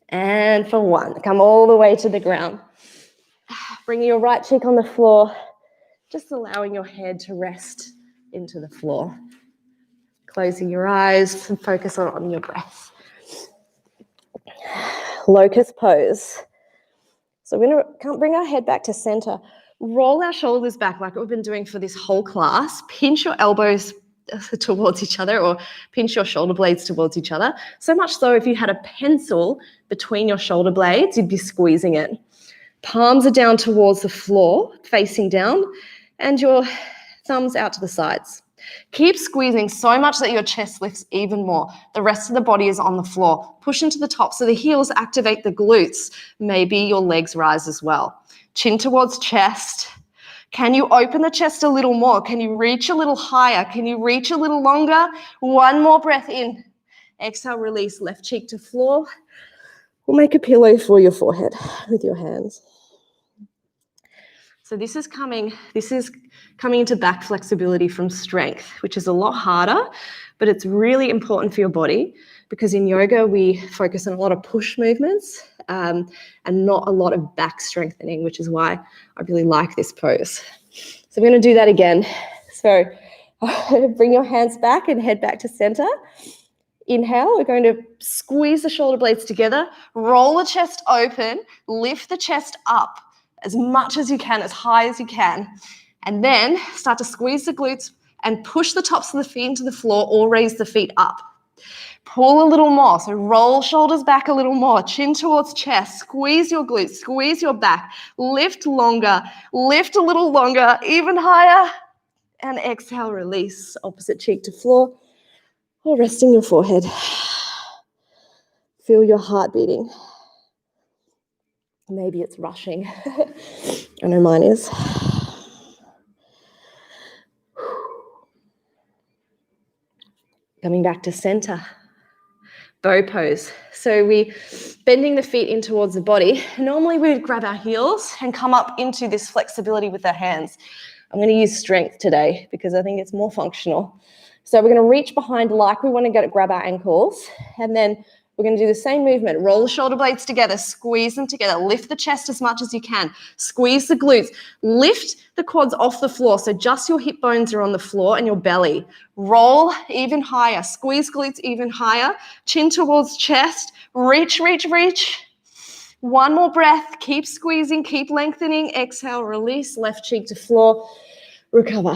and for 1. Come all the way to the ground. Bringing your right cheek on the floor, just allowing your head to rest into the floor. Closing your eyes and focus on your breath. Locust pose. So we're going to bring our head back to center. Roll our shoulders back like we've been doing for this whole class. Pinch your elbows towards each other or pinch your shoulder blades towards each other. So much so if you had a pencil between your shoulder blades, you'd be squeezing it. Palms are down towards the floor, facing down, and your thumbs out to the sides. Keep squeezing so much that your chest lifts even more. The rest of the body is on the floor. Push into the top so the heels activate the glutes. Maybe your legs rise as well. Chin towards chest. Can you open the chest a little more? Can you reach a little higher? Can you reach a little longer? One more breath in. Exhale, release, left cheek to floor. We'll make a pillow for your forehead with your hands. So this is coming into back flexibility from strength, which is a lot harder, but it's really important for your body because in yoga we focus on a lot of push movements and not a lot of back strengthening, which is why I really like this pose. So we're going to do that again. So bring your hands back and head back to center. Inhale, we're going to squeeze the shoulder blades together, roll the chest open, lift the chest up as much as you can, as high as you can, and then start to squeeze the glutes and push the tops of the feet into the floor or raise the feet up. Pull a little more, so roll shoulders back a little more, chin towards chest, squeeze your glutes, squeeze your back, lift longer, lift a little longer, even higher, and exhale, release, opposite cheek to floor, or resting your forehead. Feel your heart beating. Maybe it's rushing. I know mine is. Coming back to center. Bow pose. So we bending the feet in towards the body. Normally we would grab our heels and come up into this flexibility with our hands. I'm going to use strength today because I think it's more functional. So we're going to reach behind like we want to grab our ankles, and then we're going to do the same movement. Roll the shoulder blades together, squeeze them together, lift the chest as much as you can, squeeze the glutes, lift the quads off the floor so just your hip bones are on the floor and your belly. Roll even higher, squeeze glutes even higher, chin towards chest, reach, reach, reach. One more breath, keep squeezing, keep lengthening. Exhale, release, left cheek to floor, recover.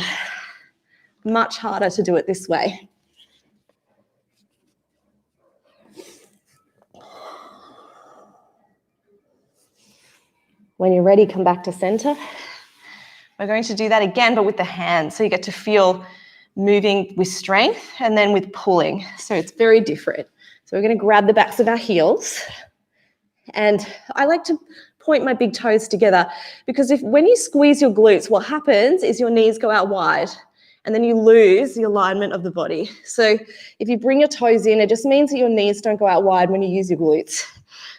Much harder to do it this way. When you're ready, come back to center. We're going to do that again, but with the hands. So you get to feel moving with strength and then with pulling. So it's very different. So we're going to grab the backs of our heels. And I like to point my big toes together because when you squeeze your glutes, what happens is your knees go out wide and then you lose the alignment of the body. So if you bring your toes in, it just means that your knees don't go out wide when you use your glutes.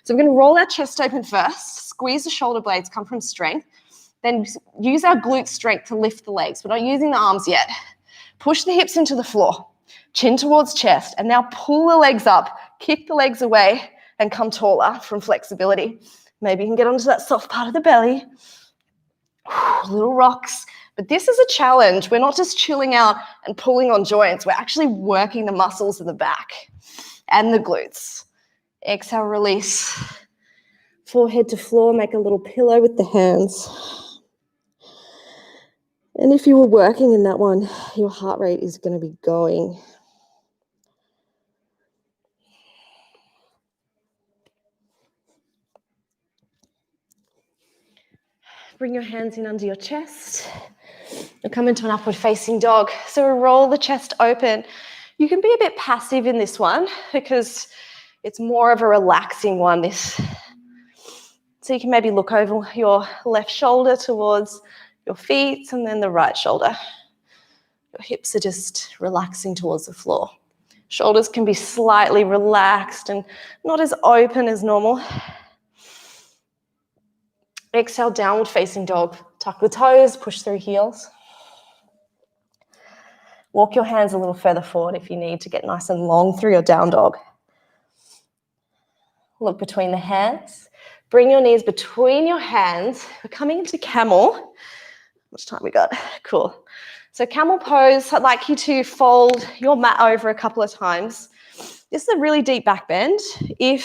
So we're going to roll our chest open first, squeeze the shoulder blades, come from strength, then use our glute strength to lift the legs. We're not using the arms yet. Push the hips into the floor, chin towards chest, and now pull the legs up, kick the legs away, and come taller from flexibility. Maybe you can get onto that soft part of the belly. Little rocks. But this is a challenge. We're not just chilling out and pulling on joints. We're actually working the muscles in the back and the glutes. Exhale, release. Forehead to floor, make a little pillow with the hands. And if you were working in that one, your heart rate is going to be going. Bring your hands in under your chest. You'll come into an upward facing dog. So roll the chest open. You can be a bit passive in this one because it's more of a relaxing one. So you can maybe look over your left shoulder towards your feet and then the right shoulder. Your hips are just relaxing towards the floor. Shoulders can be slightly relaxed and not as open as normal. Exhale, downward facing dog. Tuck the toes, push through heels. Walk your hands a little further forward if you need to get nice and long through your down dog. Look between the hands. Bring your knees between your hands. We're coming into camel. How much time we got? Cool. So camel pose, I'd like you to fold your mat over a couple of times. This is a really deep back bend. I'm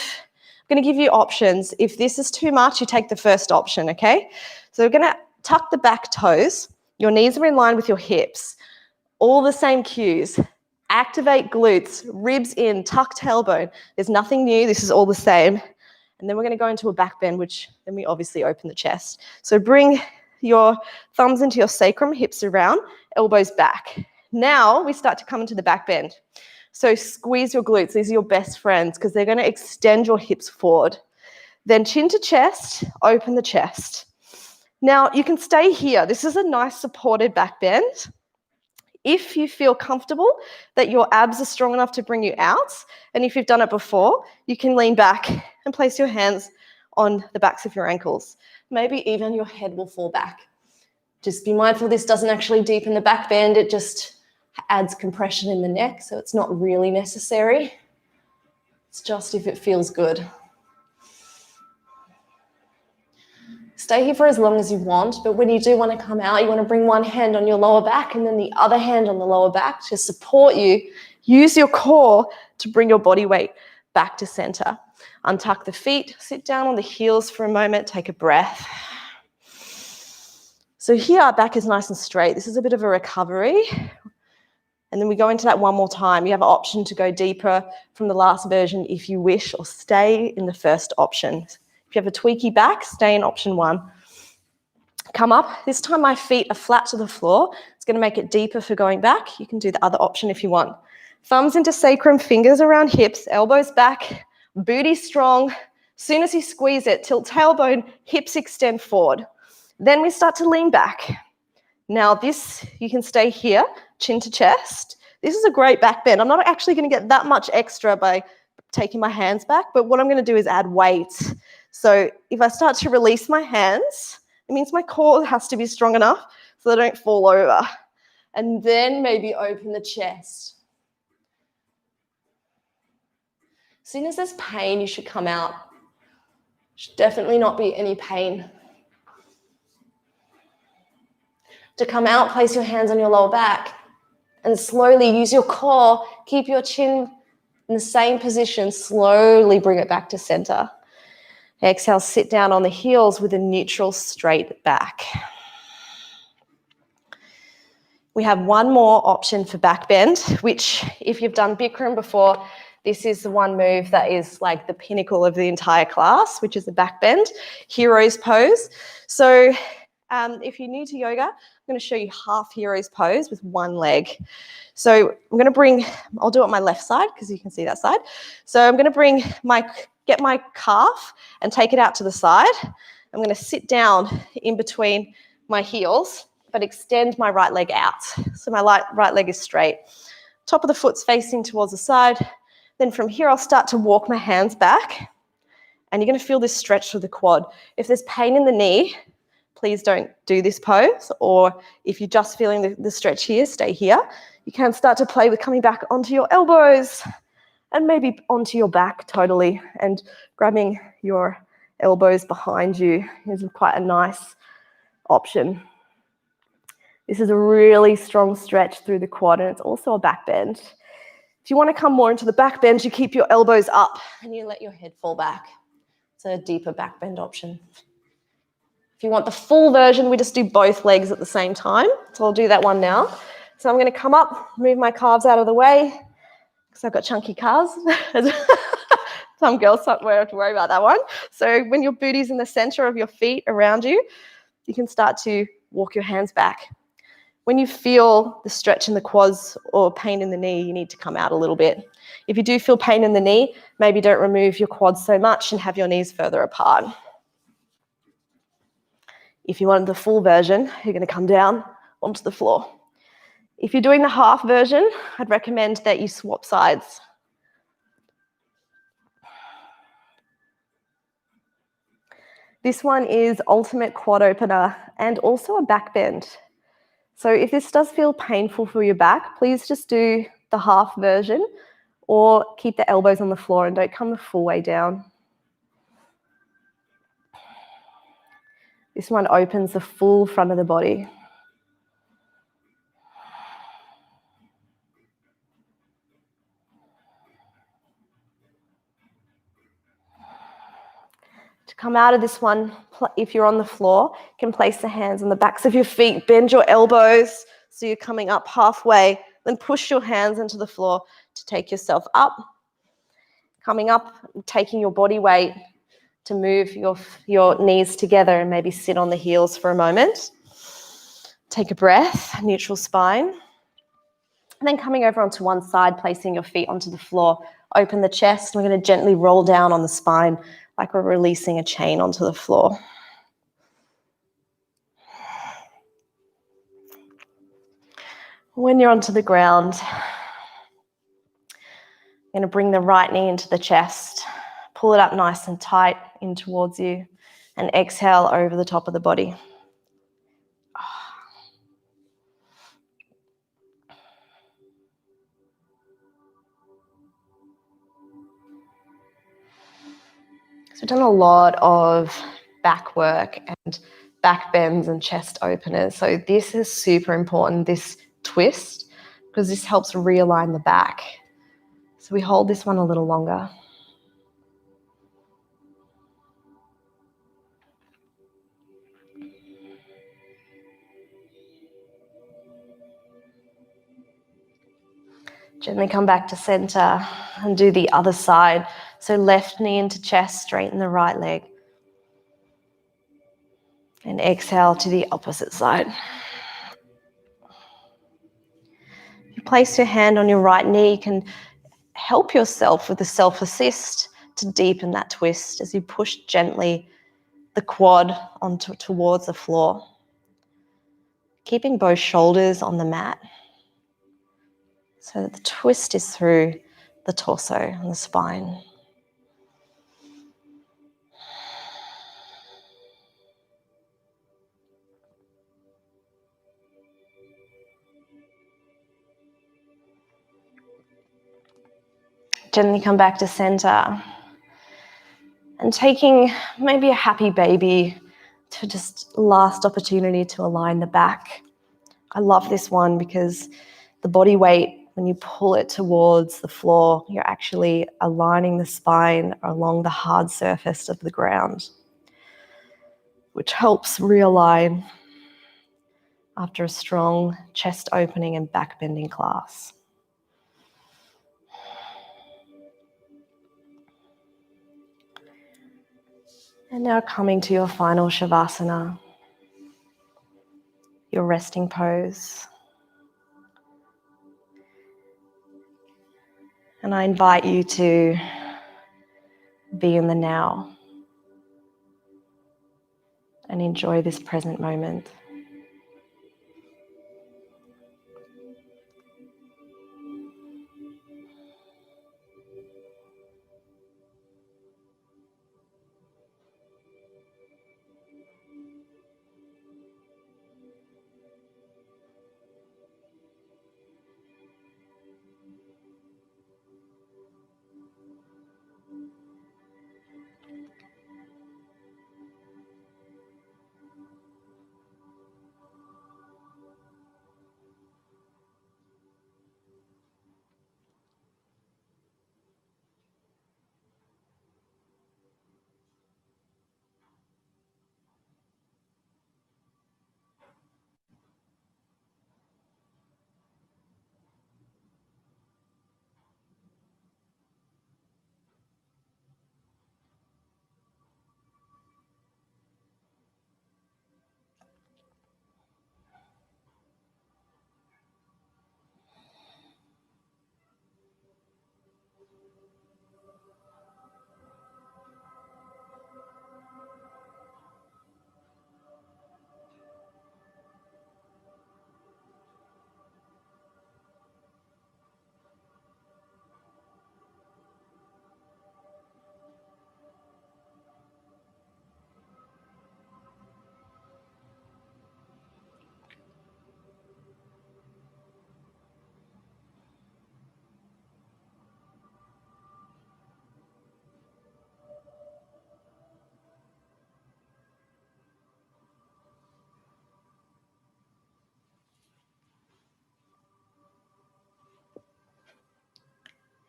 going to give you options. If this is too much, you take the first option, okay? So we're going to tuck the back toes. Your knees are in line with your hips. All the same cues. Activate glutes, ribs in, tuck tailbone. There's nothing new. This is all the same. And then we're going to go into a back bend, which then we obviously open the chest. So bring your thumbs into your sacrum, hips around, elbows back. Now we start to come into the back bend. So squeeze your glutes. These are your best friends because they're going to extend your hips forward. Then chin to chest, open the chest. Now you can stay here. This is a nice supported back bend. If you feel comfortable that your abs are strong enough to bring you out, and if you've done it before, you can lean back and place your hands on the backs of your ankles. Maybe even your head will fall back. Just be mindful this doesn't actually deepen the back bend, it just adds compression in the neck, so it's not really necessary. It's just if it feels good. Stay here for as long as you want, but when you do want to come out, you want to bring one hand on your lower back and then the other hand on the lower back to support you. Use your core to bring your body weight back to center. Untuck the feet, sit down on the heels for a moment, take a breath. So here our back is nice and straight. This is a bit of a recovery. And then we go into that one more time. You have an option to go deeper from the last version if you wish, or stay in the first option. If you have a tweaky back, stay in option 1. Come up. This time my feet are flat to the floor. It's going to make it deeper for going back. You can do the other option if you want. Thumbs into sacrum, fingers around hips, elbows back, booty strong. As soon as you squeeze it, tilt tailbone, hips extend forward. Then we start to lean back. Now this, you can stay here, chin to chest. This is a great back bend. I'm not actually going to get that much extra by taking my hands back, but what I'm going to do is add weight. So if I start to release my hands, it means my core has to be strong enough so they don't fall over. And then maybe open the chest. As soon as there's pain, you should come out. Should definitely not be any pain. To come out, place your hands on your lower back and slowly use your core. Keep your chin in the same position. Slowly bring it back to center. Exhale, sit down on the heels with a neutral straight back. We have one more option for back bend, which if you've done Bikram before, this is the one move that is like the pinnacle of the entire class, which is the back bend, hero's pose. So if you're new to yoga, I'm going to show you half hero's pose with one leg. So I'm going to I'll do it on my left side because you can see that side. So I'm going to get my calf and take it out to the side. I'm going to sit down in between my heels, but extend my right leg out. So my right leg is straight. Top of the foot's facing towards the side. Then from here, I'll start to walk my hands back. And you're going to feel this stretch through the quad. If there's pain in the knee, please don't do this pose. Or if you're just feeling the stretch here, stay here. You can start to play with coming back onto your elbows and maybe onto your back totally, and grabbing your elbows behind you is quite a nice option. This is a really strong stretch through the quad, and it's also a back bend. If you want to come more into the back bend, you keep your elbows up and you let your head fall back. It's a deeper back bend option. If you want the full version, we just do both legs at the same time. So I'll do that one now. So I'm going to come up, move my calves out of the way, because I've got chunky calves. Some girls don't have to worry about that one. So when your booty's in the center of your feet around you, you can start to walk your hands back. When you feel the stretch in the quads or pain in the knee, you need to come out a little bit. If you do feel pain in the knee, maybe don't remove your quads so much and have your knees further apart. If you want the full version, you're going to come down onto the floor. If you're doing the half version, I'd recommend that you swap sides. This one is ultimate quad opener and also a back bend. So if this does feel painful for your back, please just do the half version or keep the elbows on the floor and don't come the full way down. This one opens the full front of the body. To come out of this one, if you're on the floor, you can place the hands on the backs of your feet, bend your elbows so you're coming up halfway, then push your hands into the floor to take yourself up. Coming up, taking your body weight to move your knees together and maybe sit on the heels for a moment. Take a breath, neutral spine. And then coming over onto one side, placing your feet onto the floor. Open the chest. We're going to gently roll down on the spine like we're releasing a chain onto the floor. When you're onto the ground, you're going to bring the right knee into the chest. Pull it up nice and tight in towards you and exhale over the top of the body. So we've done a lot of back work and back bends and chest openers. So this is super important, this twist, because this helps realign the back. So we hold this one a little longer. Gently come back to center and do the other side. So left knee into chest, straighten the right leg. And exhale to the opposite side. You place your hand on your right knee. You can help yourself with the self-assist to deepen that twist as you push gently the quad towards the floor. Keeping both shoulders on the mat so that the twist is through the torso and the spine. Gently come back to center and taking maybe a happy baby to just last opportunity to align the back. I love this one because the body weight, when you pull it towards the floor, you're actually aligning the spine along the hard surface of the ground, which helps realign after a strong chest opening and back bending class. And now coming to your final Shavasana, your resting pose. And I invite you to be in the now and enjoy this present moment.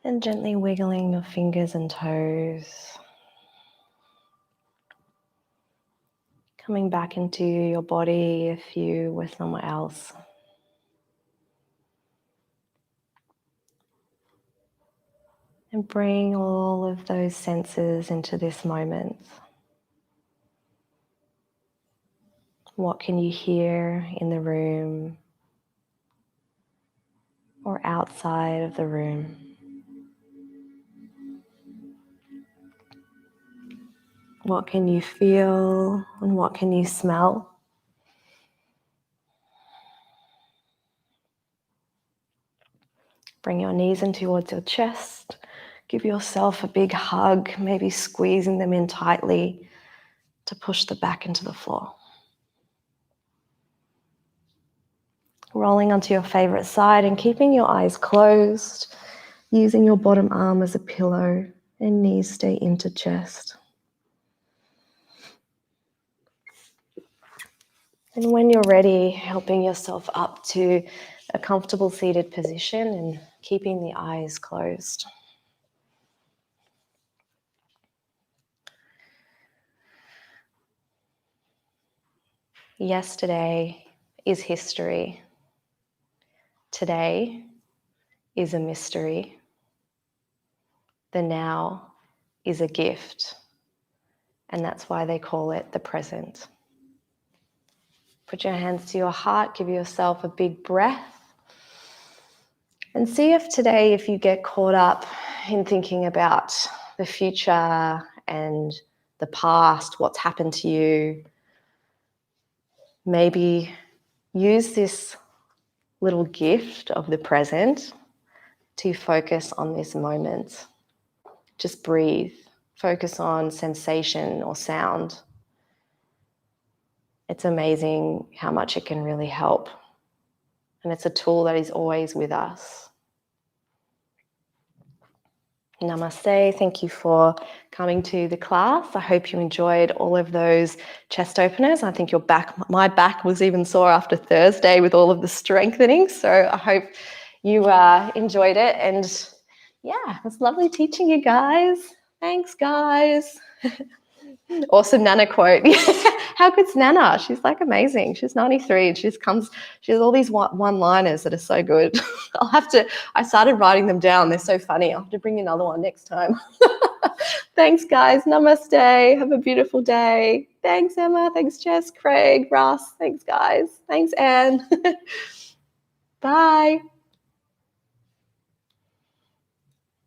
And gently wiggling your fingers and toes. Coming back into your body if you were somewhere else. And bring all of those senses into this moment. What can you hear in the room or outside of the room? What can you feel and what can you smell? Bring your knees in towards your chest. Give yourself a big hug, maybe squeezing them in tightly to push the back into the floor. Rolling onto your favorite side and keeping your eyes closed, using your bottom arm as a pillow and knees stay into chest. And when you're ready, helping yourself up to a comfortable seated position and keeping the eyes closed. Yesterday is history. Today is a mystery. The now is a gift. And that's why they call it the present. Put your hands to your heart, give yourself a big breath. And see if today, if you get caught up in thinking about the future and the past, what's happened to you, maybe use this little gift of the present to focus on this moment. Just breathe. Focus on sensation or sound. It's amazing how much it can really help. And it's a tool that is always with us. Namaste. Thank you for coming to the class. I hope you enjoyed all of those chest openers. I think my back was even sore after Thursday with all of the strengthening. So I hope you enjoyed it. And yeah, it was lovely teaching you guys. Thanks, guys. Awesome Nana quote. How good's Nana? She's like amazing. She's 93 and she has all these one-liners that are so good. I started writing them down. They're so funny. I'll have to bring another one next time. Thanks, guys. Namaste. Have a beautiful day. Thanks, Emma. Thanks, Jess, Craig, Russ. Thanks, guys. Thanks, Anne. Bye.